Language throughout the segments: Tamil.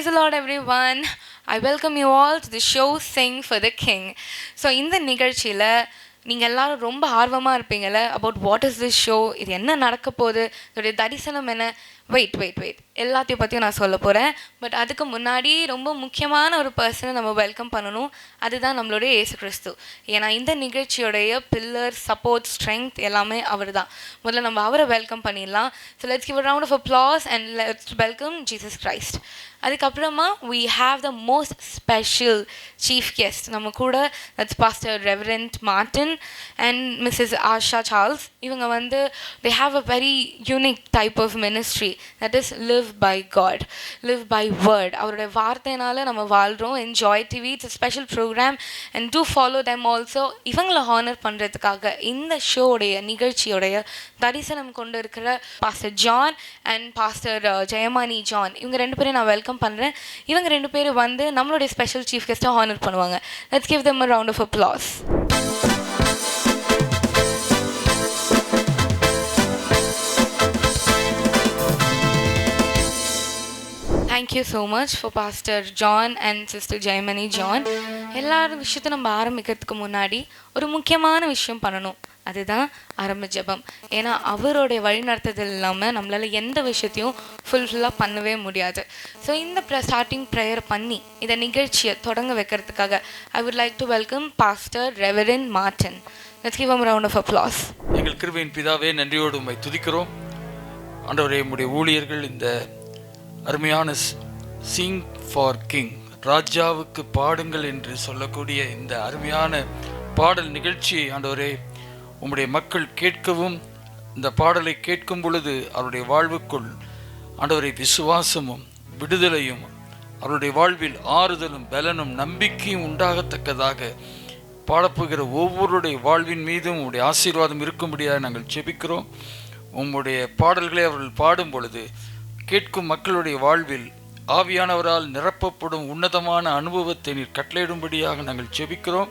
Praise the Lord, everyone. I welcome you all to the show Sing for the King. So, இந்த நிகழ்ச்சியில் நீங்கள் எல்லாரும் ரொம்ப ஆர்வமாக இருப்பீங்கள்ல about what is this show, இது என்ன நடக்க போகுது, இதோடைய தரிசனம் என்ன. வெயிட் எல்லாத்தையும் பற்றியும் நான் சொல்ல போகிறேன். பட் அதுக்கு முன்னாடி ரொம்ப முக்கியமான ஒரு பர்சனை நம்ம வெல்கம் பண்ணணும். அதுதான் நம்மளுடைய இயேசு கிறிஸ்து. ஏன்னா இந்த நிகழ்ச்சியோடைய பில்லர், சப்போர்ட், ஸ்ட்ரென்த் எல்லாமே அவர் தான். முதல்ல நம்ம அவரை வெல்கம் பண்ணிடலாம். So let's give a round of applause and let's welcome Jesus Christ. அதுக்கப்புறமா we have the most special chief guest நம்ம கூட. that's Pastor Reverend Martin and Mrs. Asha Charles. இவங்க வந்து they have a very unique type of ministry that is live by God, live by word. அவருடைய வார்த்தையினால நம்ம வாழ்கிறோம். Enjoy TV, it's a special program and do follow them also. இவங்களை ஹானர் பண்ணுறதுக்காக இந்த ஷோடைய நிகழ்ச்சியோடைய தரிசனம் கொண்டு இருக்கிற pastor John and pastor Jeyamani John, இவங்க ரெண்டு பேரும் நான் வெல்கம் பண்ணுறேன். இவங்க ரெண்டு பேரும் வந்து நம்மளுடைய ஸ்பெஷல் சீஃப் கெஸ்ட்டை ஹானர் பண்ணுவாங்க. Let's give them a round of applause. Thank you so much for Pastor John and Sister Jayamani John. எல்லாரும் விஷயத்தை நம்ம ஆரம்பிக்கிறதுக்கு முன்னாடி ஒரு முக்கியமான விஷயம் பண்ணணும். அதுதான் ஆரம்ப ஜெபம். ஏன்னா அவருடைய வழிநடத்துதல் இல்லாமல் நம்மளால் எந்த விஷயத்தையும் ஃபுல்லாக பண்ணவே முடியாது. ஸோ இந்த ஸ்டார்டிங் ப்ரேயர் பண்ணி இந்த நிகழ்ச்சியை தொடங்க வைக்கிறதுக்காக ஐ would like to welcome pastor reverend Martin. Let's give him a round of applause. எங்கள் கிருபையின் பிதாவே, நன்றியோடு உம்மை துதிக்கிறோம். ஆண்டவரே, உம்முடைய ஊழியர்கள் இந்த அருமையான சிங் ஃபார் கிங், ராஜாவுக்கு பாடுங்கள் என்று சொல்லக்கூடிய இந்த அருமையான பாடல் நிகழ்ச்சியை ஆண்டவரே உம்முடைய மக்கள் கேட்கவும், இந்த பாடலை கேட்கும் பொழுது அவருடைய வாழ்வுக்குள் ஆண்டவரை விசுவாசமும் விடுதலையும் அவருடைய வாழ்வில் ஆறுதலும் பலனும் நம்பிக்கையும் உண்டாகத்தக்கதாக பாடப்போகிற ஒவ்வொருடைய வாழ்வின் மீதும் உம்முடைய ஆசீர்வாதம் இருக்கும்படியாக நாங்கள் ஜெபிக்கிறோம். உம்முடைய பாடல்களை அவர்கள் பாடும் பொழுது கேட்கும் மக்களுடைய வாழ்வில் ஆவியானவரால் நிரப்பப்படும் உன்னதமான அனுபவத்தை நீர் கட்டளையிடும்படியாக நாங்கள் ஜெபிக்கிறோம்.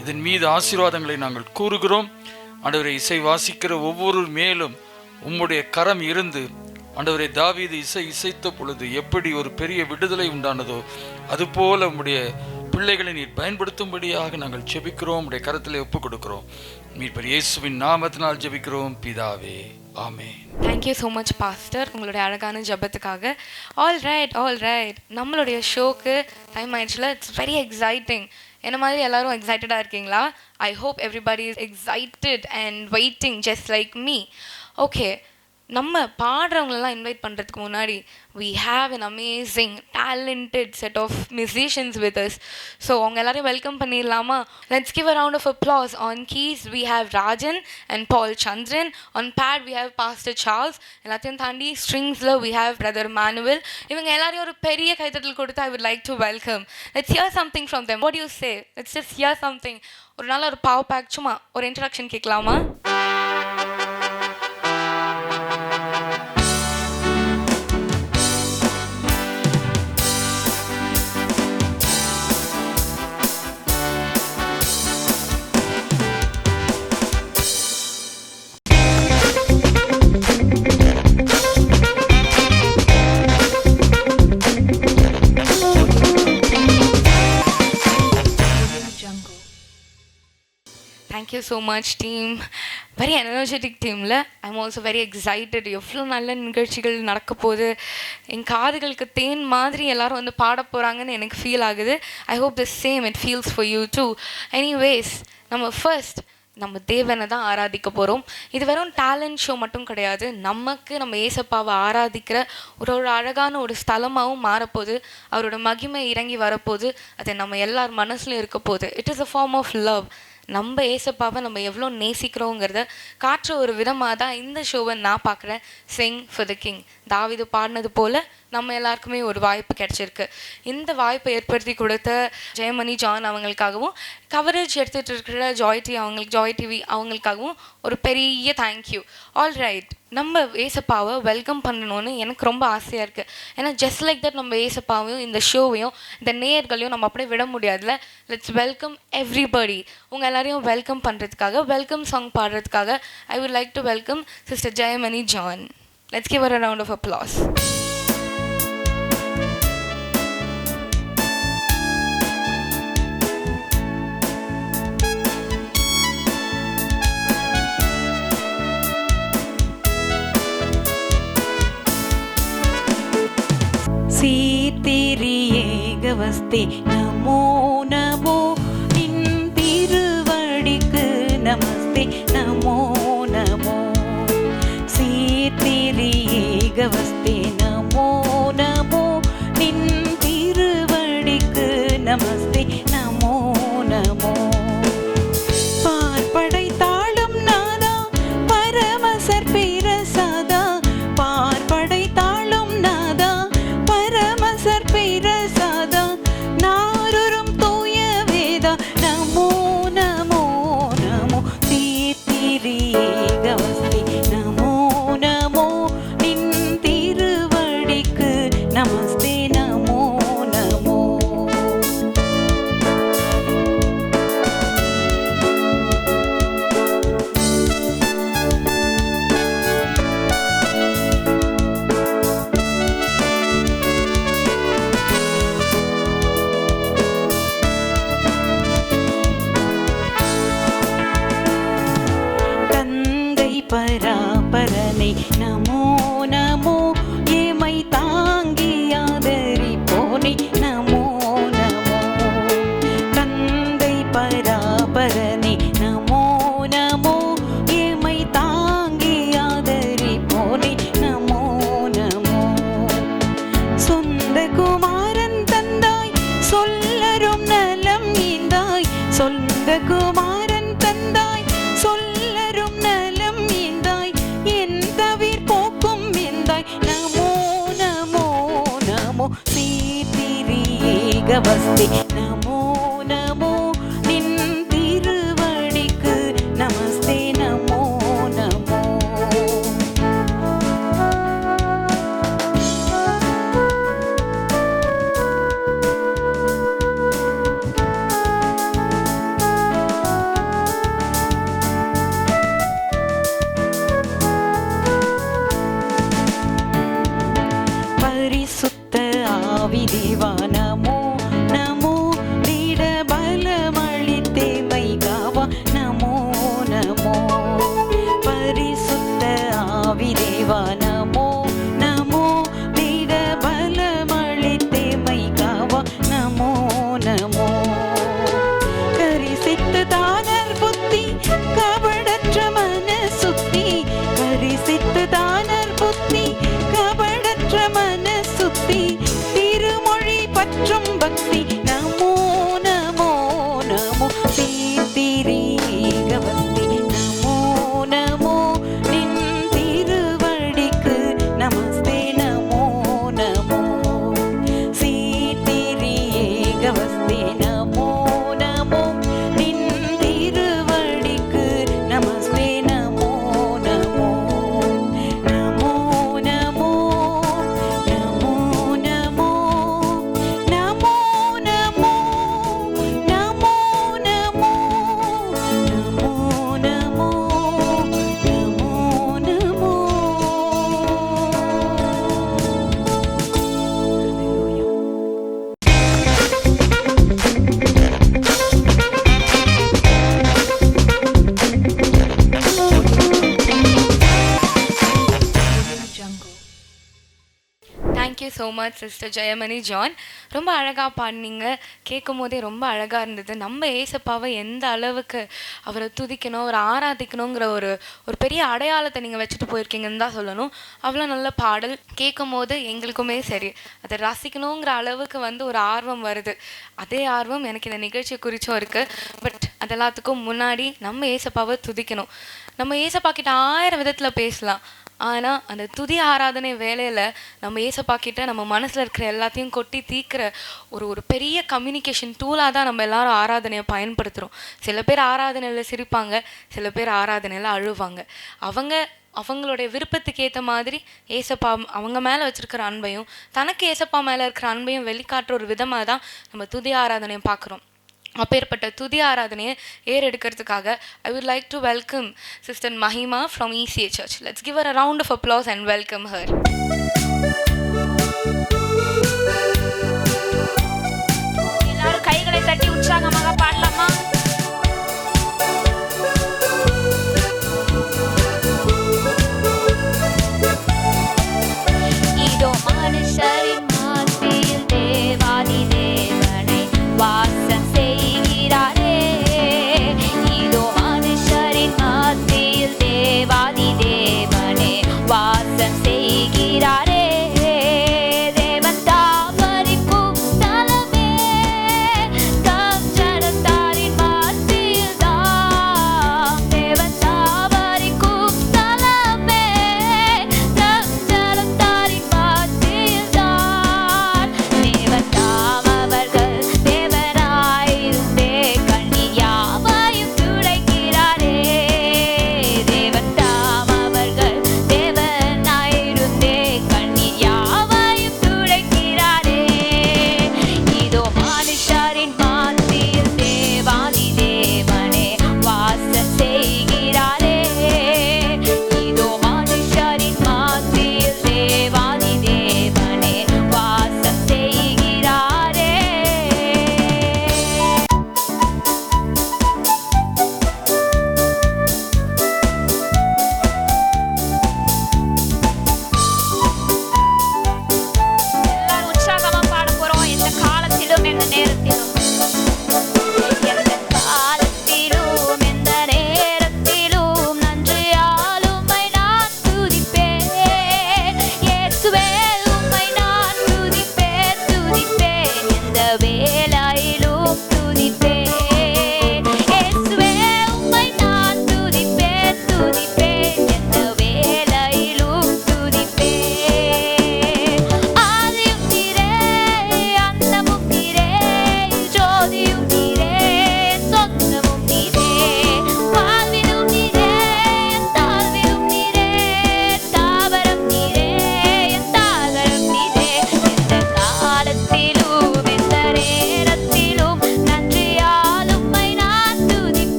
இதன் மீது ஆசீர்வாதங்களை நாங்கள் கூறுகிறோம். ஆண்டவரை, இசை வாசிக்கிற ஒவ்வொரு மேலும் உம்முடைய கரம் இருந்து ஆண்டவரை தாவீது இசைத்த பொழுது எப்படி ஒரு பெரிய விடுதலை உண்டானதோ அதுபோல உம்முடைய பிள்ளைகளை நீர் பயன்படுத்தும்படியாக நாங்கள் ஜெபிக்கிறோம். உம்முடைய கரத்தில் ஒப்புக் கொடுக்கிறோம். மீட்பர் இயேசுவின் நாமத்தினால் ஜெபிக்கிறோம் பிதாவே, ஆமென். தேங்க்யூ ஸோ மச் பாஸ்டர், உங்களுடைய அழகான ஜபத்துக்காக. ஆல் ரைட் நம்மளுடைய ஷோக்கு டைம் ஆயிடுச்சுல. It's very exciting. என்ன மாதிரி எல்லாரும் எக்ஸைட்டடாக இருக்கீங்களா? I hope everybody is excited and waiting just like me. Okay, நம்ம பாடுறவங்களெல்லாம் இன்வைட் பண்ணுறதுக்கு முன்னாடி we have an amazing talented set of musicians with us. So அவங்க எல்லாரையும் வெல்கம் பண்ணிடலாமா? Let's give a round of applause. On keys we have Rajan and Paul Chandran. On pad we have Pastor Charles. எல்லாத்தையும் தாண்டி ஸ்ட்ரிங்ஸில் we have Brother Manuel. இவங்க எல்லாரையும் ஒரு பெரிய கைத்தட்டல் கொடுத்து I would like to welcome. Let's hear something from them. What do you say? Let's just hear something. ஒரு நாள் ஒரு பவர் பேக் சும்மா ஒரு இன்ட்ரடக்ஷன் கேட்கலாமா? Thank you so much team. Very energetic teamல. I'm also very excited. எவ்வளோ நல்ல நிகழ்ச்சிகள் நடக்க போகுது. என் காதுகளுக்கு தேன் மாதிரி எல்லாரும் வந்து பாட போகிறாங்கன்னு எனக்கு ஃபீல் ஆகுது. I hope the same it feels for you too. Anyways, நம்ம ஃபர்ஸ்ட் நம்ம தேவனை தான் ஆராதிக்க போகிறோம். இது வெறும் டேலண்ட் ஷோ மட்டும் கிடையாது. நம்ம ஏசப்பாவை ஆராதிக்கிற ஒரு அழகான ஒரு ஸ்தலமாகவும் மாறப்போகுது. அவரோட மகிமை இறங்கி வரப்போகுது. அது நம்ம எல்லார் மனசுலையும் இருக்க போகுது. It is a form of love. நம்ம ஏசப்பாவை நம்ம எவ்வளோ நேசிக்கிறோங்கிறத காட்டுற ஒரு விதமாக தான் இந்த ஷோவை நான் பார்க்குறேன். Singh for the king. தாவீது பாடினது போல் நம்ம எல்லாருக்குமே ஒரு வாய்ப்பு கிடச்சிருக்கு. இந்த வாய்ப்பை ஏற்படுத்தி கொடுத்த ஜெயமணி ஜான் அவங்களுக்காகவும், கவரேஜ் எடுத்துகிட்டு இருக்கிற ஜாய் டிவி அவங்களுக்காகவும் ஒரு பெரிய தேங்க்யூ. ஆல் ரைட், நம்ம ஏசப்பாவை வெல்கம் பண்ணணும்னு எனக்கு ரொம்ப ஆசையாக இருக்குது. ஏன்னா ஜஸ்ட் லைக் தட் நம்ம ஏசப்பாவையும் இந்த ஷோவையும் இந்த நேயர்களையும் நம்ம அப்படியே விட முடியாதுல்ல. Let's welcome everybody. உங்கள் எல்லாரையும் வெல்கம் பண்ணுறதுக்காக, வெல்கம் சாங் பாடுறதுக்காக I would like to welcome sister Jeyamani John. Let's give her a round of applause. நமஸ்தே நமோ நமோ நின் திருவடிக்கு நமஸ்தே நமோ நமோ சீர்திரி ஏகவஸ்தே நமோ நமோ நின் திருவடிக்கு நமஸ்தே நமோ நமோ பார்ப்படை தாளும் நாதா பரமசர் பிரசாதா பார்ப்படை தாளும் நாதா பரமசர் பிரசாதா நாருரும் தூய வேதா நமோ நமோ நமோ சீர்திரி ஏகவஸ்தே நமோ நமோ நின் திருவடிக்கு நமஸ்தே நமோ நமோ தந்தை பராபரனை நமோ நமோ ஏமை தாங்கி ஆதரிப்போனை நமோ நமோ தந்தை பராபரனை நமோ நமோ ஏமை தாங்கி ஆதரிப்போனை நமோ நமோ சொந்த குமாரன் தந்தாய் சொல்லரும் நலம் ஈந்தாய் சொந்த குமாரன் தந்தாய் சொல்லரும் நலம் ஈந்தாய் என் தவிர் போக்கும் எந்தாய் நமோ நமோ நமோ சீர்திரி ஏகவஸ்தே நமோ நமோ நின் திருவடிக்கு நமஸ்தே நமோ நமோ பரிசுத்த ஆவிதேவா நமோ நமோ வீட பலமளித்தேமை காவா நமோ நமோ பரிசுத்த ஆவிதேவா நமோ நமோ வீட பலமளித்தேமை காவா நமோ நமோ கரிசித்து தானர் புத்தி கபடற்ற மன சுத்தி கரிசித்து தானர் புத்தி கபடற்ற மன சுத்தி திருமொழி பற்றும் பக்தி நமோ நமோ நமோ சீர்திரி ஏகவஸ்தே நமோ நமோ நின் திருவடிக்கு நமஸ்தே நமோ நமோ சீர்திரி ஏகவஸ்தே நமோ நமோ நின் திருவடிக்கு நமஸ்தே நமோ நமோ நமோ நமோ நமோ நமோ நமோ நமோ நமோ நமோ நமோ நமோ நமோ நமோ thank you so much sister Jeyamani John. ரொம்ப அழகாக பாடினீங்க. கேட்கும் போதே ரொம்ப அழகாக இருந்தது. நம்ம ஏசப்பாவை எந்த அளவுக்கு அவரை துதிக்கணும், அவரை ஆராதிக்கணுங்கிற ஒரு பெரிய அடையாளத்தை நீங்கள் வச்சுட்டு போயிருக்கீங்கன்னு தான் சொல்லணும். அவ்வளோ நல்ல பாடல். கேட்கும் போது எங்களுக்குமே சரி அதை ரசிக்கணுங்கிற அளவுக்கு ஒரு ஆர்வம் வருது. அதே ஆர்வம் எனக்கு இந்த நிகழ்ச்சி குறிச்சும் இருக்குது. பட் அதெல்லாத்துக்கும் முன்னாடி நம்ம ஏசப்பாவை துதிக்கணும். நம்ம ஏசப்பா கிட்ட 1000 விதத்தில் பேசலாம். ஆனால் அந்த துதி ஆராதனை வேலையில் நம்ம ஏசப்பாக்கிட்ட நம்ம மனசில் இருக்கிற எல்லாத்தையும் கொட்டி தீர்க்கிற ஒரு பெரிய கம்யூனிகேஷன் டூலாக தான் நம்ம எல்லாரும் ஆராதனையை பயன்படுத்துகிறோம். சில பேர் ஆராதனையில் சிரிப்பாங்க, சில பேர் ஆராதனையில் அழுவாங்க. அவங்களுடைய விருப்பத்துக்கு ஏற்ற மாதிரி ஏசப்பா அவங்க மேலே வச்சுருக்கிற அன்பையும் தனக்கு ஏசப்பா மேலே இருக்கிற அன்பையும் வெளிக்காட்டுற ஒரு விதமாக தான் நம்ம துதி ஆராதனையை பார்க்குறோம். அப்பேற்பட்ட துதி ஆராதனையை ஏறெடுக்கிறதுக்காக I would like to welcome Sister Mahima from ECA Church. Let's give her a round of applause and welcome her. எல்லாரும் கைகளை தட்டி உற்சாகமாக பாடலாமா? இதோ மனுஷரின் மத்தியில் தேவாதி தேவன்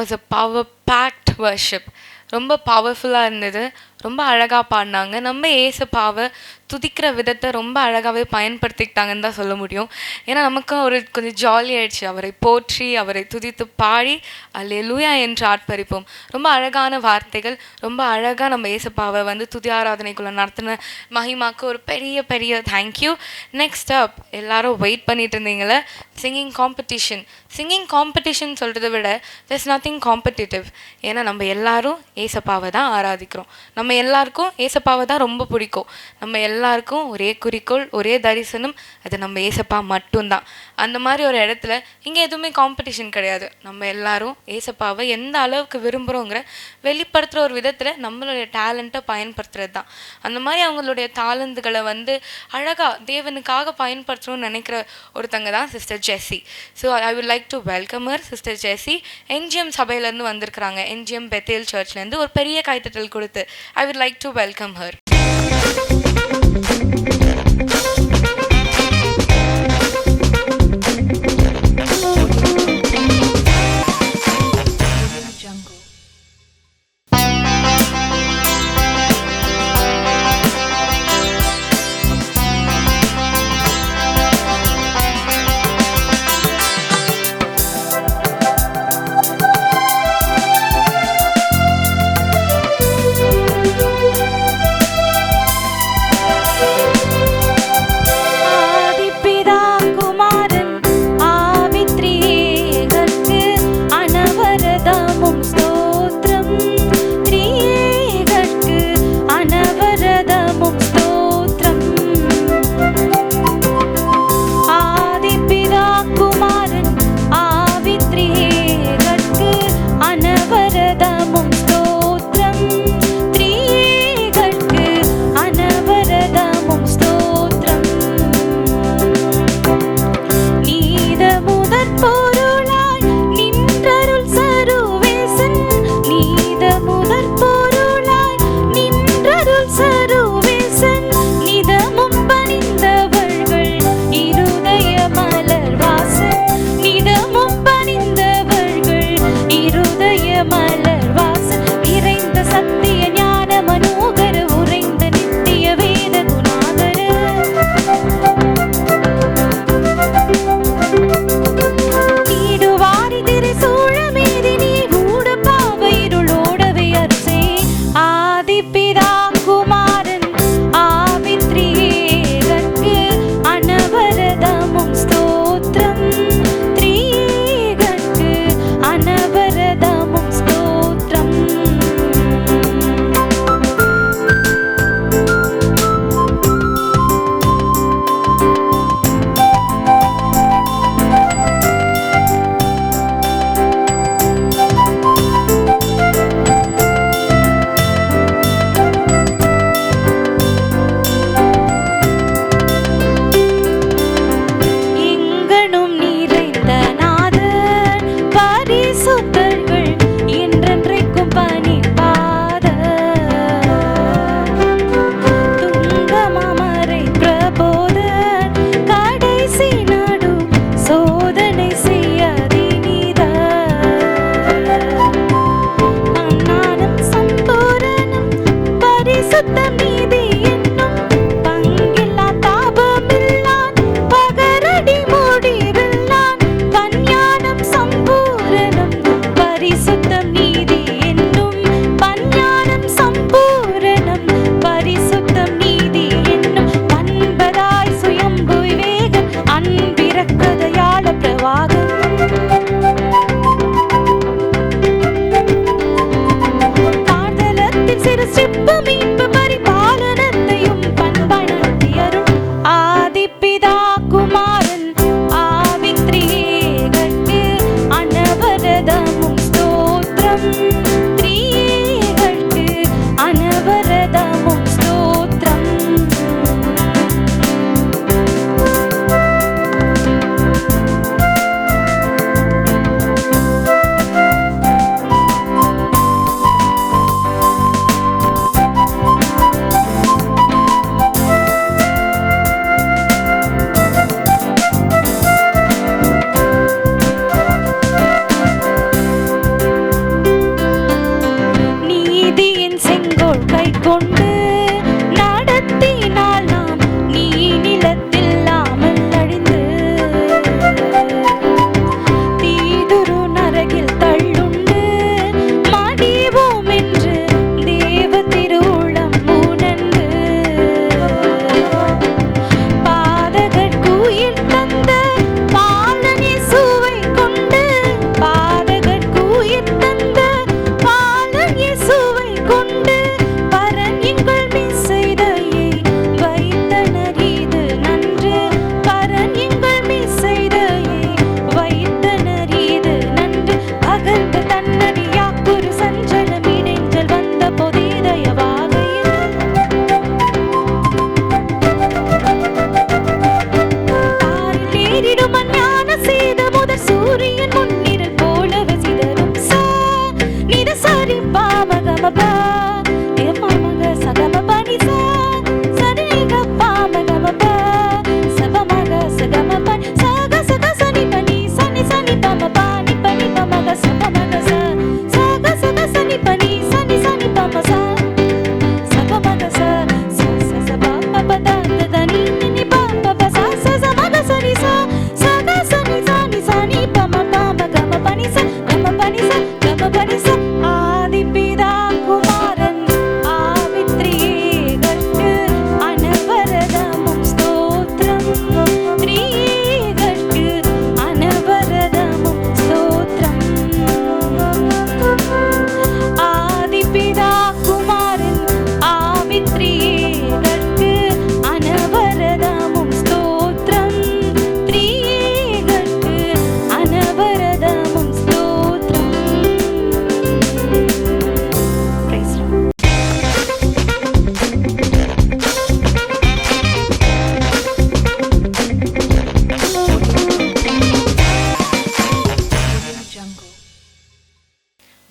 was a power fact worship. ரொம்ப பவர்ஃபுல்லாக இருந்தது. ரொம்ப அழகாக பாடினாங்க. நம்ம ஏசப்பாவை துதிக்கிற விதத்தை ரொம்ப அழகாகவே பயன்படுத்திக்கிட்டாங்கன்னு தான் சொல்ல முடியும். ஏன்னா நமக்கும் ஒரு கொஞ்சம் ஜாலி ஆயிடுச்சு. அவரை போற்றி அவரை துதித்து பாடி அல்லேலூயா என்று ஆர்ப்பரிப்போம். ரொம்ப அழகான வார்த்தைகள், ரொம்ப அழகாக நம்ம ஏசப்பாவை வந்து துதி ஆராதனைக்குள்ளே நடத்தின மகிமாக்கு ஒரு பெரிய பெரிய தேங்க்யூ. நெக்ஸ்ட் அப் எல்லாரும் வெயிட் பண்ணிட்டு இருந்தீங்களே, சிங்கிங் காம்படிஷன். சிங்கிங் காம்படிஷன் சொல்கிறத விட there's nothing காம்படிட்டிவ். ஏன்னா நம்ம எல்லாரும் ஏசப்பாவை தான் ஆராதிக்கிறோம். நம்ம எல்லாருக்கும் ஏசப்பாவை தான் ரொம்ப பிடிக்கும். நம்ம எல்லாருக்கும் ஒரே குறிக்கோள், ஒரே தரிசனம், அது நம்ம ஏசப்பா மட்டும்தான். அந்த மாதிரி ஒரு இடத்துல இங்கே எதுவுமே காம்படிஷன் கிடையாது. நம்ம எல்லாரும் ஏசப்பாவை எந்த அளவுக்கு விரும்புகிறோங்கிற வெளிப்படுத்துகிற ஒரு விதத்தில் நம்மளுடைய டேலண்ட்டை பயன்படுத்துறது தான். அந்த மாதிரி அவங்களுடைய தாளந்துகளை வந்து அழகாக தேவனுக்காக பயன்படுத்தணும்னு நினைக்கிற ஒருத்தங்க தான் sister Jessie. So I would like to welcome her. Sister Jessie NGM சபையிலேருந்து வந்திருக்கிறாங்க. என்ஜிஎம் பெத்தேல் சர்ச்லேருந்து ஒரு பெரிய கைத்தட்டல் கொடுத்து I would like to welcome her.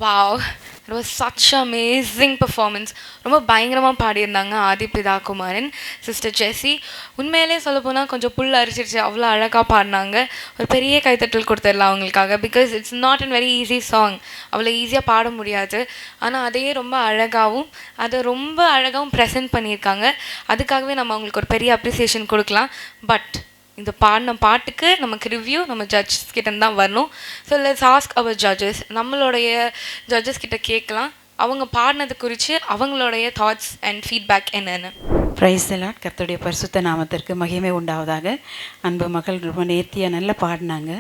Wow, it was such amazing performance. ரொம்ப பயங்கரமாக பாடியிருந்தாங்க ஆதிபிதா குமாரன். சிஸ்டர் ஜெஸ்ஸி உண்மையிலே சொல்லப்போனால் கொஞ்சம் புல் அரிச்சிருச்சு, அவ்வளோ அழகாக பாடினாங்க. ஒரு பெரிய கைத்தட்டல் கொடுத்துடலாம் அவங்களுக்காக. Because it's not an very easy song, அவ்வளோ ஈஸியாக பாட முடியாது. ஆனால் அதையே ரொம்ப அழகாகவும் ப்ரெசென்ட் பண்ணியிருக்காங்க. அதுக்காகவே நம்ம அவங்களுக்கு ஒரு பெரிய அப்ரிசியேஷன் கொடுக்கலாம். பட் இந்த பாடின பாட்டுக்கு நமக்கு ரிவ்யூ நம்ம ஜட்ஜஸ் கிட்ட தான் வரணும். So let's ask our judges. நம்மளுடைய ஜட்ஜஸ் கிட்ட கேட்கலாம் அவங்க பாடினது குறித்து அவங்களுடைய தாட்ஸ் அண்ட் ஃபீட்பேக் என்னென்னு. Praise the Lord. கர்த்தருடைய பரிசுத்த நாமத்திற்கு மகிமை உண்டாவதாக. அன்பு மகள் ரொம்ப நேர்த்தியாக நல்லா பாடினாங்க.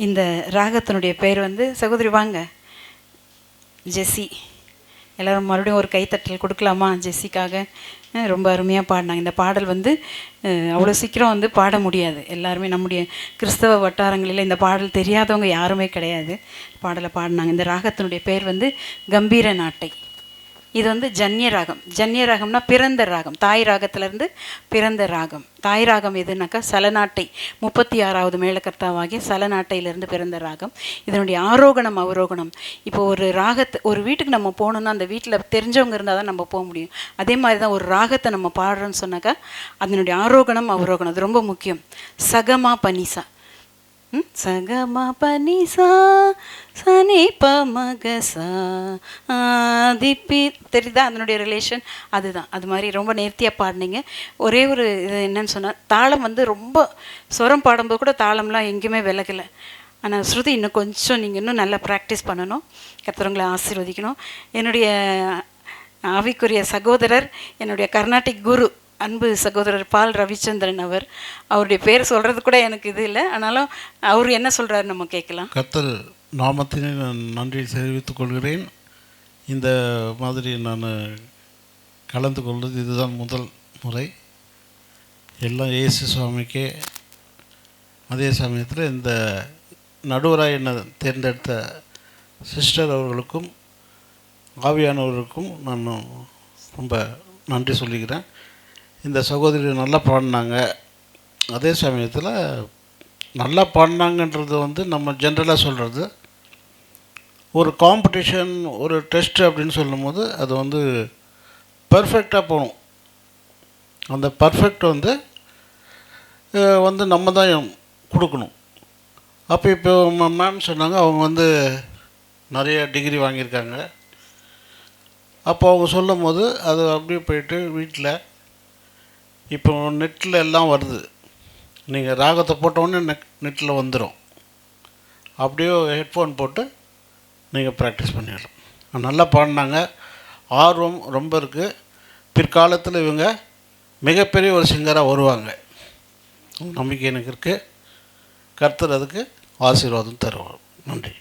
இந்த ராகத்தினுடைய பேர் சகோதரி வாங்க ஜெஸ்ஸி. எல்லோரும் மறுபடியும் ஒரு கைத்தட்டல் கொடுக்கலாமா ஜெஸ்ஸிக்காக? ரொம்ப அருமையாக பாடினாங்க. இந்த பாடல் அவ்வளோ சீக்கிரம் பாட முடியாது. எல்லாருமே நம்முடைய கிறிஸ்தவ வட்டாரங்களில் இந்த பாடல் தெரியாதவங்க யாருமே கிடையாது. பாடலை பாடினாங்க. இந்த ராகத்தினுடைய பேர் கம்பீர நாட்டை. இது ஜன்ய ராகம். ஜன்ய ராகம்னா பிறந்த ராகம். தாய் ராகத்திலேருந்து பிறந்த ராகம். தாய் ராகம் எதுனாக்கா சலநாட்டை, 36வது மேளகர்த்தாவாகிய சலநாட்டையிலேருந்து பிறந்த ராகம். இதனுடைய ஆரோகணம் அவரோகணம். இப்போ ஒரு வீட்டுக்கு நம்ம போகணுன்னா அந்த வீட்டில் தெரிஞ்சவங்க இருந்தால் தான் நம்ம போக முடியும். அதே மாதிரி தான் ஒரு ராகத்தை நம்ம பாடுறோன்னு சொன்னாக்கா அதனுடைய ஆரோகணம் அவரோகணம் அது ரொம்ப முக்கியம். சகமா பனிசா, சகமா பனிசா சனி பமகசா திப்பி, தெரியுதா அதனுடைய ரிலேஷன்? அதுதான். அது மாதிரி ரொம்ப நேர்த்தியாக பாடினீங்க. ஒரே ஒரு இது என்னன்னு சொன்னால், தாளம் ரொம்ப ஸ்வரம் பாடும்போது கூட தாளம்லாம் எங்கேயுமே விலகலை. ஆனால் ஸ்ருதி இன்னும் கொஞ்சம் நீங்கள் இன்னும் நல்லா ப்ராக்டிஸ் பண்ணணும். கர்த்தர் ஆசீர்வதிக்கணும். என்னுடைய ஆவிக்குரிய சகோதரர், என்னுடைய கர்நாடிக் குரு, அன்பு சகோதரர் பால் ரவிச்சந்திரன் அவருடைய பேர் சொல்கிறது கூட எனக்கு இது இல்லை. ஆனாலும் அவர் என்ன சொல்கிறாரு நம்ம கேட்கலாம். கர்த்தர் நாமத்தினை நான் நன்றி தெரிவித்துக் கொள்கிறேன். இந்த மாதிரி நான் கலந்து கொள்வது இதுதான் முதல் முறை. எல்லாம் இயேசு சுவாமிக்கே. அதே சமயத்தில் இந்த நடுவராக என்னை தேர்ந்தெடுத்த சிஸ்டர் அவர்களுக்கும் ஆவியானவர்களுக்கும் நான் ரொம்ப நன்றி சொல்லிக்கிறேன். இந்த சகோதரி நல்லா பாடினாங்க. அதே சமயத்தில் நல்லா பாடினாங்கன்றது நம்ம ஜென்ரலாக சொல்கிறது. ஒரு காம்படிஷன், ஒரு டெஸ்ட் அப்படின்னு சொல்லும்போது அது பர்ஃபெக்டாக போகணும். அந்த பர்ஃபெக்ட் நம்ம தான் கொடுக்கணும். அப்போ இப்போ மேம் சொன்னாங்க அவங்க நிறைய டிகிரி வாங்கியிருக்காங்க. அப்போ அவங்க சொல்லும் போது அது அப்படியே போயிட்டு வீட்டில் இப்போ நெட்டில் எல்லாம் வருது. நீங்கள் ராகத்தை போட்டோடனே நெட்டில் வந்துடும். அப்படியே ஹெட்ஃபோன் போட்டு நீங்கள் ப்ராக்டிஸ் பண்ணிடலாம். நல்லா பாடினாங்க. ஆர்வம் ரொம்ப இருக்குது. பிற்காலத்தில் இவங்க மிகப்பெரிய ஒரு சிங்கராக வருவாங்க. நம்பிக்கை எனக்கு இருக்குது. கர்த்தர் அதுக்கு ஆசீர்வாதம் தருவார். நன்றி.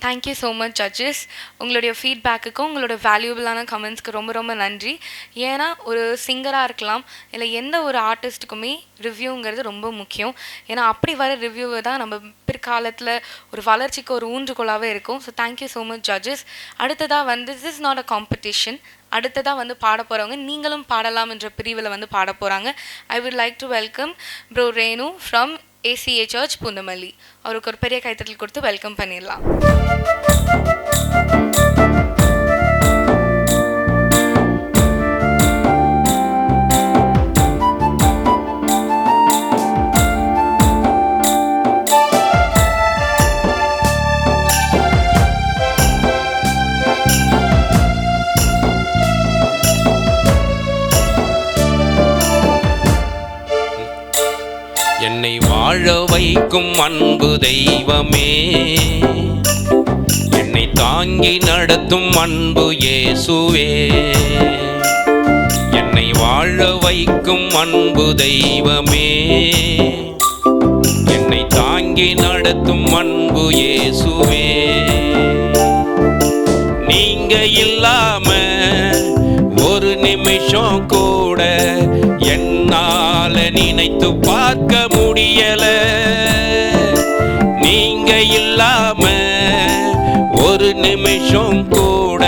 Thank you so much judges. உங்களுடைய ஃபீட்பேக்குக்கும் உங்களோட வேல்யூபிளான கமெண்ட்ஸ்க்கு ரொம்ப ரொம்ப நன்றி. ஏன்னா ஒரு சிங்கராக இருக்கலாம், இல்லை எந்த ஒரு ஆர்டிஸ்ட்டுக்குமே ரிவ்யூங்கிறது ரொம்ப முக்கியம். ஏன்னா அப்படி வர ரிவ்யூவை தான் நம்ம பிற்காலத்தில் ஒரு வளர்ச்சிக்கு ஒரு ஊன்றுகோலாகவே இருக்கும். So thank you so much judges. அடுத்ததாக this is not a competition. அடுத்ததாக பாட போகிறவங்க நீங்களும் பாடலாம் என்ற பிரிவில் பாட போகிறாங்க. I would like to welcome bro Renu from ACA church Poonamallee. அவருக்கு ஒரு பெரிய கைத்தட்டல் கொடுத்து வெல்கம் பண்ணிடலாம். என்னை வாழ வைக்கும் அன்பு தெய்வமே, என்னை தாங்கி நடத்தும் அன்பு இயேசுவே. என்னை வாழ வைக்கும் அன்பு தெய்வமே, என்னை தாங்கி நடத்தும் அன்பு இயேசுவே. நீங்க இல்லாம ஒரு நிமிஷம் கூட என்னால நினைத்து பார்க்க முடியல. நீங்க இல்லாம ஒரு நிமிஷம் கூட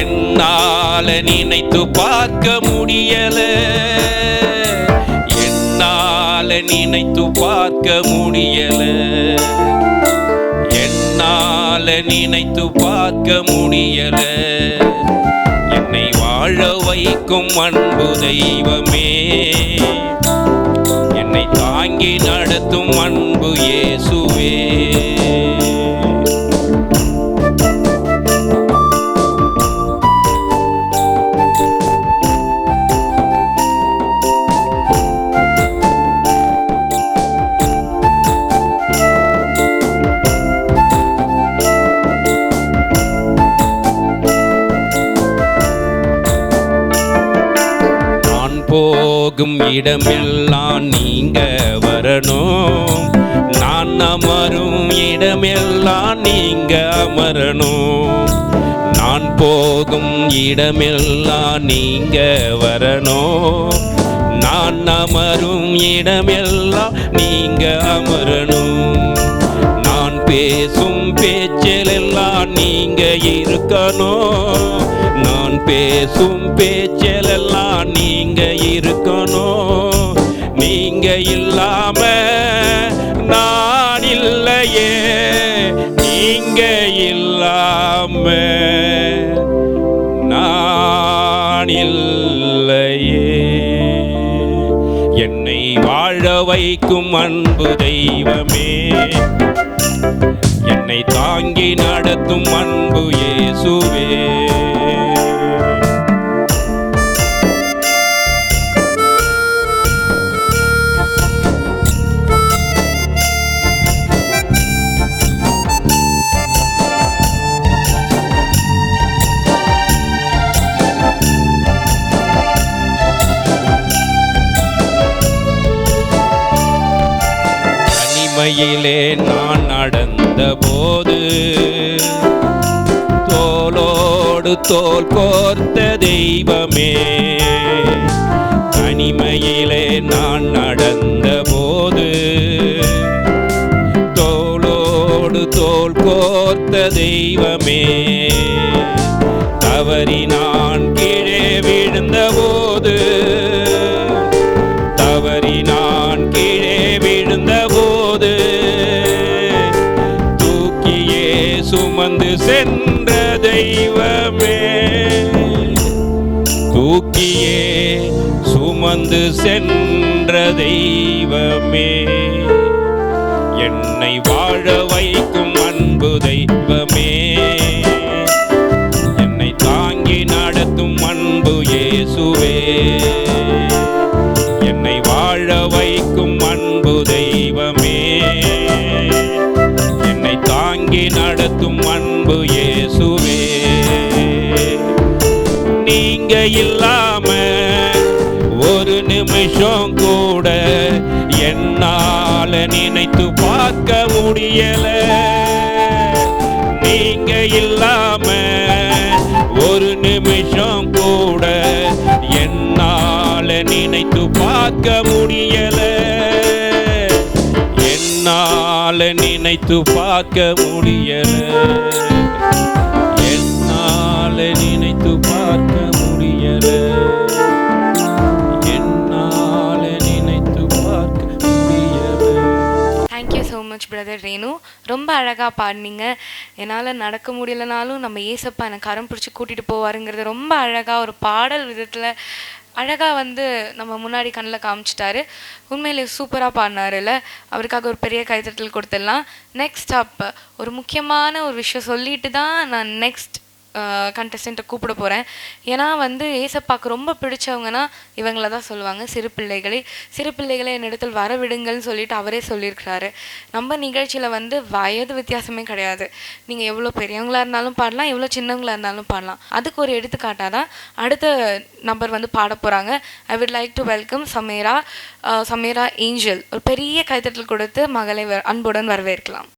என்னால என்னால நினைத்து பார்க்க முடியல, என்னால நினைத்து பார்க்க முடியல, என்னால நினைத்து பார்க்க முடியல. என்னை வாழ வைக்கும் அன்பு தெய்வமே, என்னை தாங்கி நடத்தும் அன்பு இயேசுவே. போகும் இடமெல்லாம் நீங்க வரணும், நான் அமரும் இடமெல்லாம் நீங்க அமரணும். நான் போகும் இடமெல்லாம் நீங்க வரணும், நான் அமரும் இடமெல்லாம் நீங்க அமரணும். நான் பேசும் பேச்செல்லாம் நீங்க இருக்கணும், நான் பேசும் பேச்செல்லாம் நீங்க இருக்கணும். நீங்க இல்லாம நான் இல்லையே, நீங்க இல்லாம நான் இல்லையே. என்னை வாழ வைக்கும் அன்பு தெய்வமே, என்னை தாங்கி நடத்தும் அன்பு இயேசுவே. தனிமையிலே நான் நடந்த போது தோளோடு தோள் கோர்த்த தெய்வமே, தனிமையிலே நான் நடந்த போது தோளோடு தோள் கோர்த்த தெய்வமே. தவறி நான் கீழே விழுந்த போது, தவறி நான் கீழே விழுந்த போது தூக்கியே சுமந்து சென்ற தெய்வமே, தூக்கியே சுமந்து சென்ற தெய்வமே. என்னை வாழ வைக்கும் அன்பு தெய்வமே, என்னை தாங்கி நடத்தும் அன்பு இயேசுவே. என்னை வாழ வைக்கும் அன்பு தெய்வமே, என்னை தாங்கி நடத்தும் அன்பு இயேசுவே. நீங்க இல்லாம ஒரு நிமிஷம் கூட என்னால நினைத்து பார்க்க முடியல, நீங்க இல்லாம ஒரு நிமிஷம் கூட என்னால நினைத்து பார்க்க முடியல, என்னால நினைத்து பார்க்க முடியல, என்னால நினைத்து பார்க்க முடியல, என்னால நினைத்து பார்க்க முடியல. Thank you so much brother Renu. ரொம்ப அழகாக பாடினீங்க. என்னால் நடக்க முடியலனாலும் நம்ம ஏசப்பா எனக்கு கரம் பிடிச்சி கூட்டிகிட்டு போவாருங்கிறது ரொம்ப அழகாக ஒரு பாடல் விதத்தில் அழகாக வந்து நம்ம முன்னாடி கண்ணில் காமிச்சிட்டாரு. உண்மையிலே சூப்பராக பாடினாருல்ல, அவருக்காக ஒரு பெரிய கைத்தட்டல் கொடுத்துடலாம். நெக்ஸ்ட் அப் ஒரு முக்கியமான ஒரு விஷயம் சொல்லிட்டு தான் நான் நெக்ஸ்ட் கண்டஸ்டண்ட்டை கூப்பிட போகிறேன். ஏன்னா வந்து ஏசப்பாக்கு ரொம்ப பிடிச்சவங்கன்னா இவங்கள தான் சொல்லுவாங்க, சிறு பிள்ளைகளை என்னிடத்தில் வரவிடுங்கள்னு சொல்லிட்டு அவரே சொல்லியிருக்கிறாரு. நம்ம நிகழ்ச்சியில் வந்து வயது வித்தியாசமே கிடையாது. நீங்கள் எவ்வளோ பெரியவங்களாக இருந்தாலும் பாடலாம், எவ்வளோ சின்னவங்களாக இருந்தாலும் பாடலாம். அதுக்கு ஒரு எடுத்துக்காட்டாக தான் அடுத்த நம்பர் வந்து பாட போகிறாங்க. I would like to welcome Sameera Angel. ஒரு பெரிய கைத்தட்டல் கொடுத்து மகளை அன்புடன் வரவேற்கலாம்.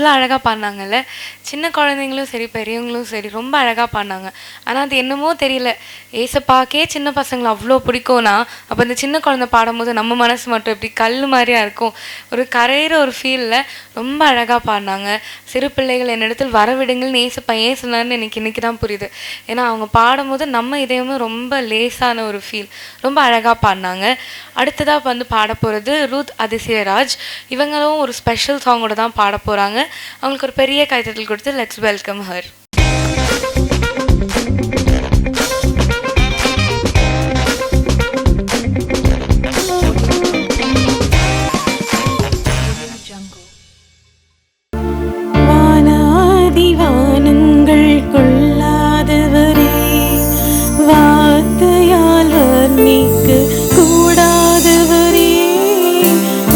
அவ்வளோ அழகாக பாடினாங்கல்ல. சின்ன குழந்தைங்களும் சரி பெரியவங்களும் சரி ரொம்ப அழகாக பாடினாங்க. ஆனால் அது என்னமோ தெரியல, ஏசப்பாக்கே சின்ன பசங்களை அவ்வளோ பிடிக்கும்னா அப்போ அந்த சின்ன குழந்தை பாடும்போது நம்ம மனசு மட்டும் எப்படி கல் மாதிரியா இருக்கும், ஒரு கரையிற ஒரு ஃபீலில் ரொம்ப அழகாக பாடினாங்க. சிறு பிள்ளைகள் என்னிடத்தில் வரவிடுங்கள்னு ஏசப்பா ஏன் சொன்னார்னு எனக்கு இன்றைக்கி தான் புரியுது. ஏன்னா அவங்க பாடும்போது நம்ம இதயமும் ரொம்ப லேசான ஒரு ஃபீல், ரொம்ப அழகாக பாடினாங்க. அடுத்ததாக வந்து பாட போகிறது ரூத் அதிசயராஜ். இவங்களும் ஒரு ஸ்பெஷல் சாங்கோட தான் பாட போகிறாங்க. அவங்களுக்கு ஒரு பெரிய கைத்தட்டல் கொடுத்து லெட்ஸ் வெல்கம் ஹர். வானாதிவானங்கள் கொள்ளாதவரே, வார்த்தையால் வர்ணிக்க கூடாதவரே,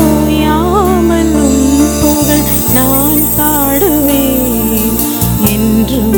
ஓயாமலும் புகழ் நான் பாடுவேன் என்றும்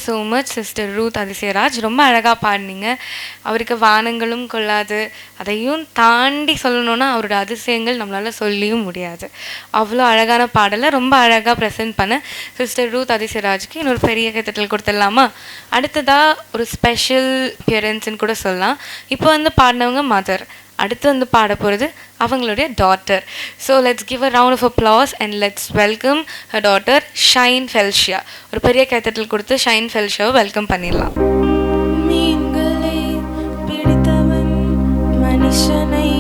so much sister Ruth Athisayaraj. ரொம்ப அழகாக பாடினீங்க. அவருக்கு வானங்களும் கொள்ளாது, அதையும் தாண்டி சொல்லணுன்னா அவரோட அதிசயங்கள் நம்மளால் சொல்லியும் முடியாது. அவ்வளோ அழகான பாடலை ரொம்ப அழகாக ப்ரெசென்ட் பண்ண சிஸ்டர் ரூத் அதிசயராஜுக்கு இன்னொரு பெரிய கைத்தட்டல் கொடுத்துடலாமா? அடுத்ததாக ஒரு ஸ்பெஷல் அப்பியரன்ஸ்ன்னு கூட சொல்லலாம். இப்போ வந்து பாடினவங்க மதர், அடுத்து வந்து பாட போகிறது அவங்களுடைய daughter. So let's give a round of applause and let's welcome her daughter Shine Felicia. ஒரு பெரிய கைத்தட்டல் கொடுத்து ஷைன் ஃபெல்ஷியாவை வெல்கம் பண்ணிடலாம். மீன்களை பிடித்தவன் மனுஷனை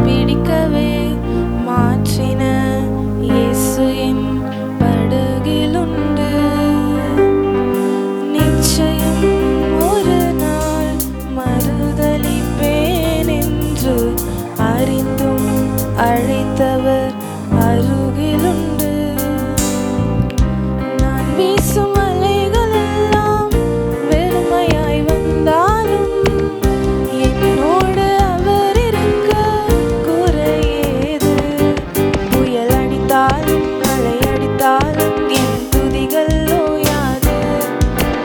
பிடிக்கவே மாற்றின இயேசு என் படகிலுண்டு. நிச்சயம் ஒரு நாள் மறுதலிப்பேன் என்று அறிந்தும் அழைத்தவர் அருகிலுண்டு. நான் வீசும் அலைகள் எல்லாம் வெறுமையாய் வந்தாலும் என்னோடு அவர் இருக்க குறையேது. புயல் அடித்தாலும் மழை அடித்தாலும் என் துதிகள் ஓயாது.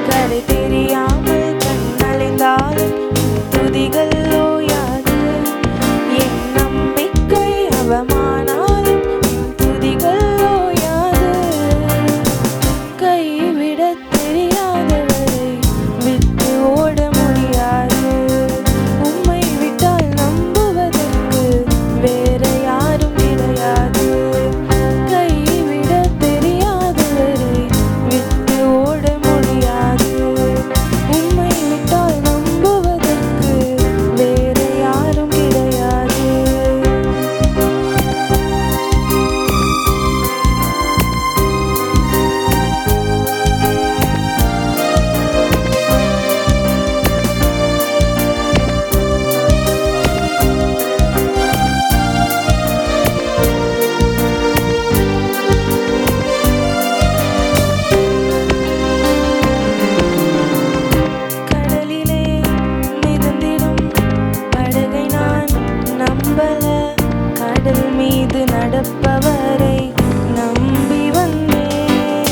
கரை தெரியாமல் கண் அலைந்தாலும் துதிகள் ஓயாது. என் நம்பிக்கை அவமானாலும் துதிகள் ஓயாது. கைவிடத் தெரியாதவரை விட்டு ஓட முடியாது. உம்மை விட்டால் நம்புவதற்கு வேற யாரும் கிடையாது. கைவிடத் தெரியாதவரை விட்டு ஓட முடியாது. உம்மை விட்டால் நம்புவதற்கு வேற யாரும் கிடையாது. கடலிலே மிதந்திடும் படகை நான் நம்பல. கடல் மீது நடப்பவரை நம்பி வந்தேன்.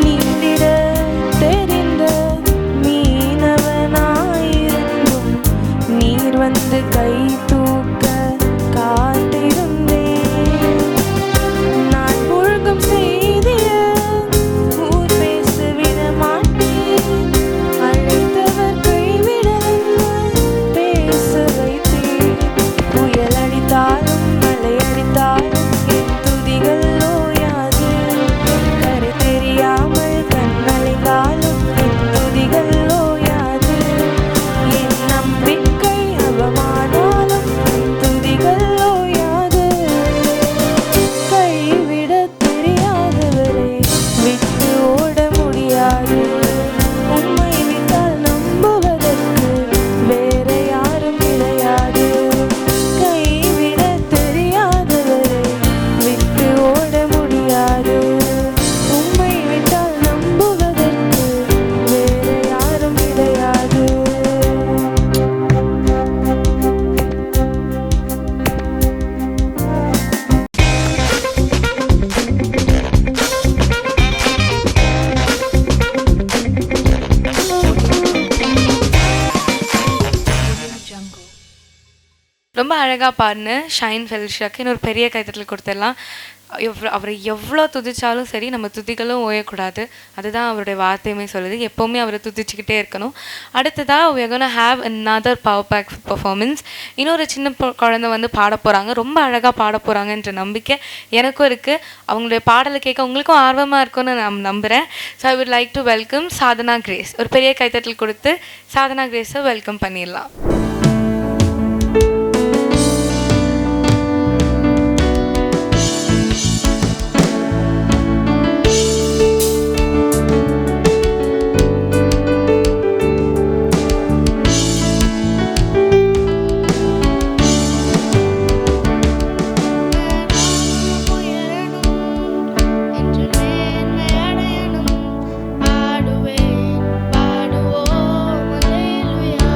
நீந்திட தெரிந்த மீனவனாயிருந்தும் நீர் வந்து கை தூக்க காத்திருந்தேன். நான் முழுகும் செய்திய ஊர் பேச விட மாட்டேன். அழைத்தவர் கைவிடவில்லை, பேச வைத்தேன். புயல் அடித்தாலும் மழை அடித்தாலும் என் துதிகள் ஓயாது. கரை தெரியாமல் கண் அலைந்தாலும் என் துதிகள் ஓயாது. என் நம்பிக்கை அவமானாலும் என் துதிகள் ஓயாது. கைவிடத் தெரியாதவரை விட்டு ஓட முடியாது. உம்மை விட்டால் நம்புவதற்கு வேற யாரும் கிடையாது. கைவிடத் தெரியாதவரை விட்டு ஓட முடியாது. உம்மை விட்டால் நம்புவதற்கு வேற யாரும் கிடையாது. ரொம்ப அழகாக பாடின ஷைன் ஃபெல்ஷியாக்கு இன்னொரு பெரிய கைத்தட்டல் கொடுத்துடலாம். அவரை எவ்வளோ துதிச்சாலும் சரி, நம்ம துதிகளும் ஓயக்கூடாது. அதுதான் அவருடைய வார்த்தையுமே சொல்லுது. எப்போவுமே அவரை துதிச்சுக்கிட்டே இருக்கணும். அடுத்ததாக we are gonna have another power pack performance. இன்னொரு சின்ன குழந்தை வந்து பாட போகிறாங்க. ரொம்ப அழகாக பாட போகிறாங்கன்ற நம்பிக்கை எனக்கும் இருக்குது. அவங்களுடைய பாடலை கேட்க உங்களுக்கும் ஆர்வமாக இருக்கும்னு நான் நம்புகிறேன். So I would like to welcome Sadhana grace. ஒரு பெரிய கைத்தட்டல் கொடுத்து சாதனா கிரேஸை வெல்கம் பண்ணிடலாம். பாடுவோம் அல்லேலூயா.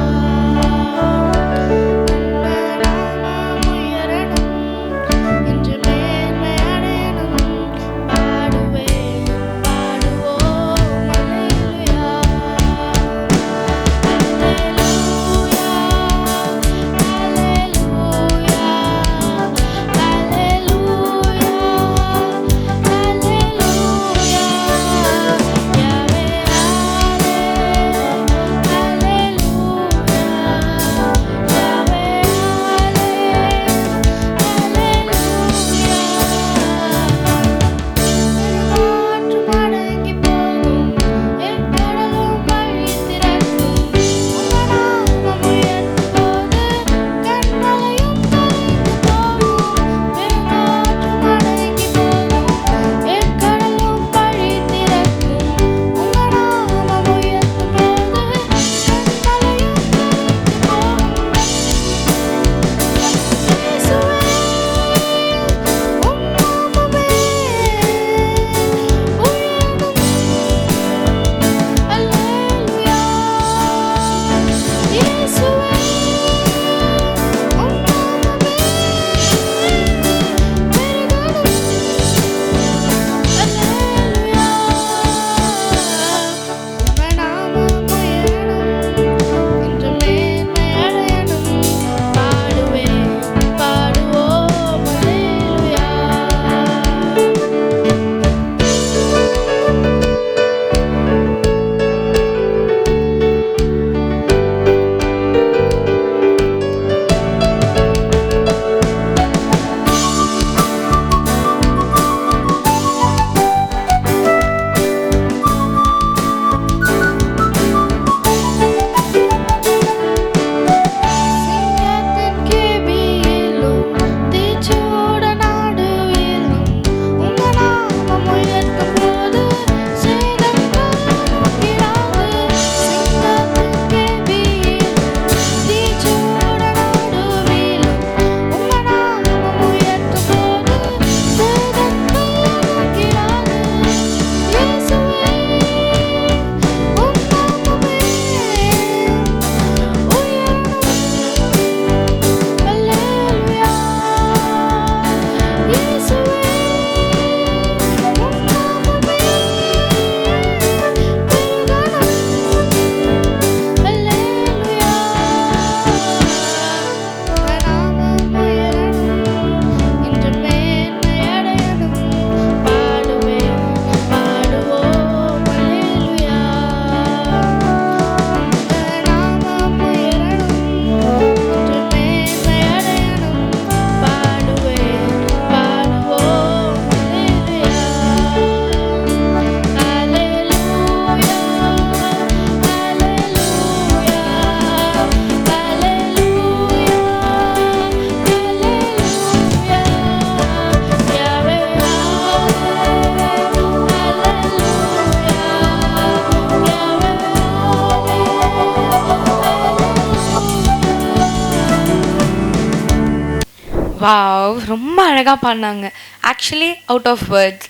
வாவ், ரொம்ப அழகாக பாடினாங்க. Actually out of words.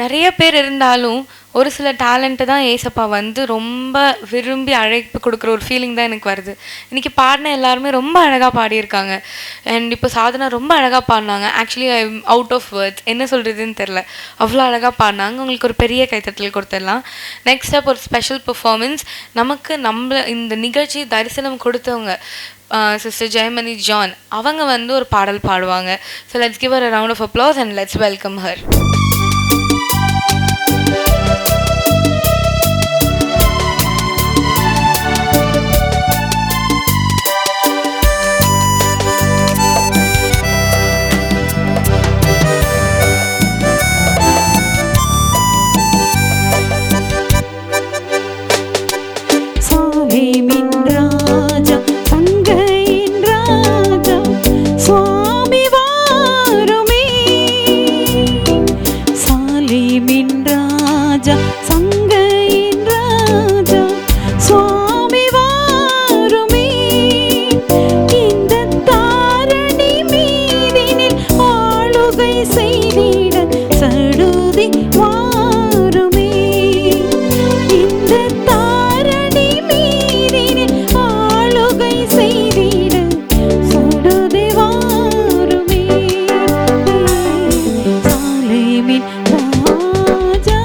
நிறைய பேர் இருந்தாலும் ஒரு சில டேலண்ட்டு தான் ஏசப்பா வந்து ரொம்ப விரும்பி அழைப்பு கொடுக்குற ஒரு ஃபீலிங் தான் எனக்கு வருது. இன்றைக்கி பாடின எல்லாருமே ரொம்ப அழகாக பாடியிருக்காங்க. அண்ட் இப்போ சாதனா ரொம்ப அழகாக பாடினாங்க. Actually I am out of words, என்ன சொல்கிறதுன்னு தெரில, அவ்வளோ அழகாக பாடினாங்க. உங்களுக்கு ஒரு பெரிய கைத்தட்டல் கொடுத்துடலாம். நெக்ஸ்ட் அப் ஒரு ஸ்பெஷல் பெர்ஃபார்மன்ஸ். நமக்கு இந்த நிகழ்ச்சி தரிசனம் கொடுத்தவங்க சிஸ்டர் ஜெயமணி ஜான், அவங்க வந்து ஒரு பாடல் பாடுவாங்க. So let's give her a round of applause and let's welcome her. சாலேமின் ராஜா, தங்கையின் ராஜா, சுவாமி வாருமே. சாலேமின் ராஜா, சங்கையின் ராஜா, சுவாமி வாருமே. இந்த தாரணி மீதினில் ஆளுகை செய்திட சடுதி வாருமே. இந்த தாரணி மீதினில் ஆளுகை செய்திட சடுதி வாருமே. சாலேமின் ராஜா.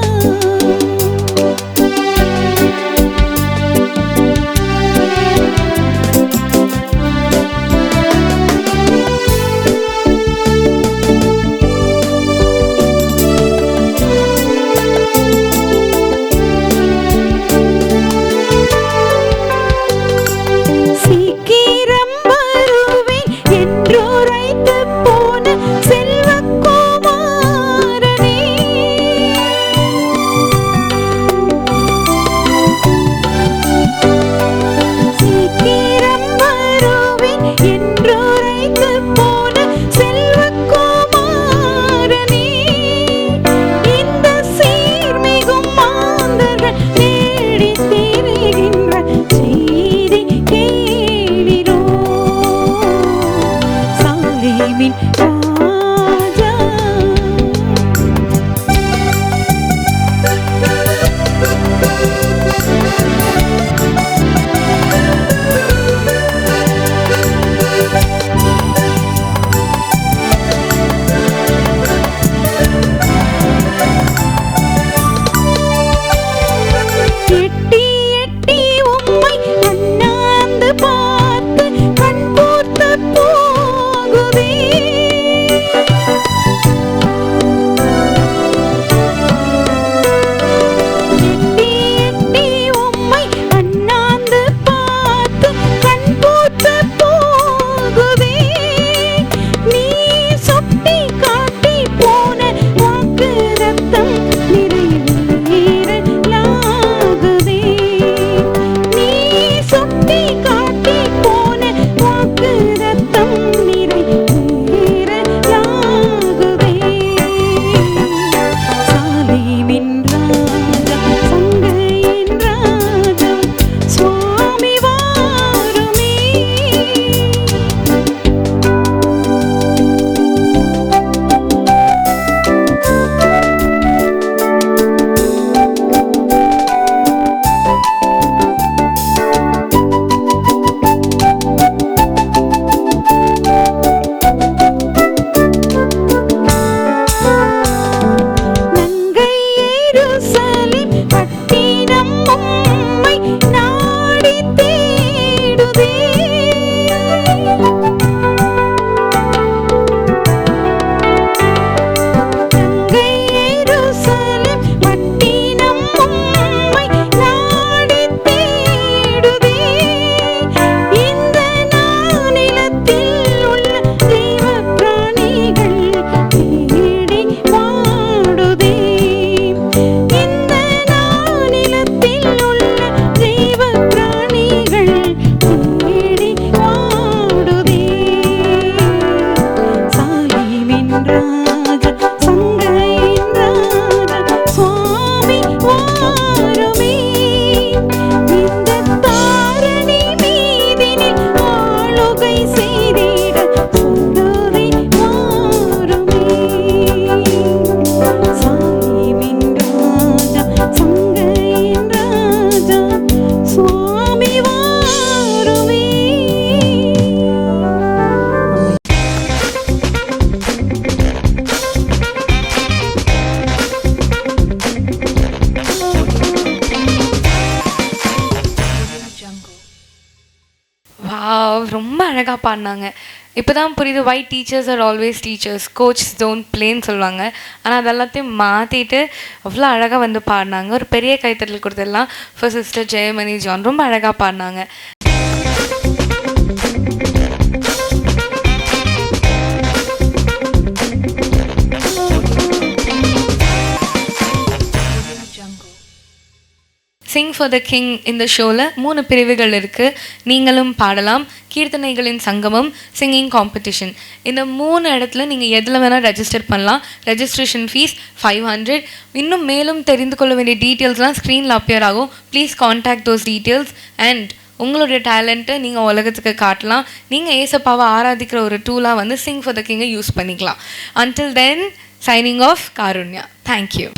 சீக்கிரம் வருவேன் என்றுரைத்து போன செல்வக்குமாரனே. சீக்கிரம் வருவேன் என்றுரைத்து போன செல்வக்குமாரனே. இந்த சீர்மிகும் மாந்தர்கள் தேடித் திரிகின்ற செய்தி கேளிரோ. சாலேமின் ராஜா. எட்டி எட்டி உம்மை அண்ணாந்து பார்த்து கண் பூத்து போகுதே. அழகாக பாடினாங்க. இப்போ தான் புரியுது why teachers are always teachers, coach don't பிளேன்னு சொல்லுவாங்க. ஆனால் அது எல்லாத்தையும் மாற்றிட்டு அவ்வளோ அழகாக வந்து பாடினாங்க. ஒரு பெரிய கைத்தட்டல் கொடுத்துடலாம் ஃபார் சிஸ்டர் ஜெயமணி ஜான். ரொம்ப அழகாக பாடினாங்க. சிங் ஃபார் த கிங் இந்த ஷோவில் 3 பிரிவுகள் இருக்குது. நீங்களும் பாடலாம், கீர்த்தனைகளின் சங்கமம், சிங்கிங் காம்படிஷன். இந்த 3 இடத்துல நீங்கள் எதில் வேணால் ரெஜிஸ்டர் பண்ணலாம். Registration fees 500. இன்னும் மேலும் தெரிந்து கொள்ள வேண்டிய டீட்டெயில்ஸ்லாம் ஸ்க்ரீனில் அப்பியர் ஆகும். Please contact those details. And உங்களுடைய டேலண்ட்டை நீங்கள் உலகத்துக்கு காட்டலாம். நீங்கள் ஏசப்பாவை ஆராதிக்கிற ஒரு டூலாக வந்து சிங் ஃபார் த கிங்கை யூஸ் பண்ணிக்கலாம். Until then, signing off Karunya. Thank you.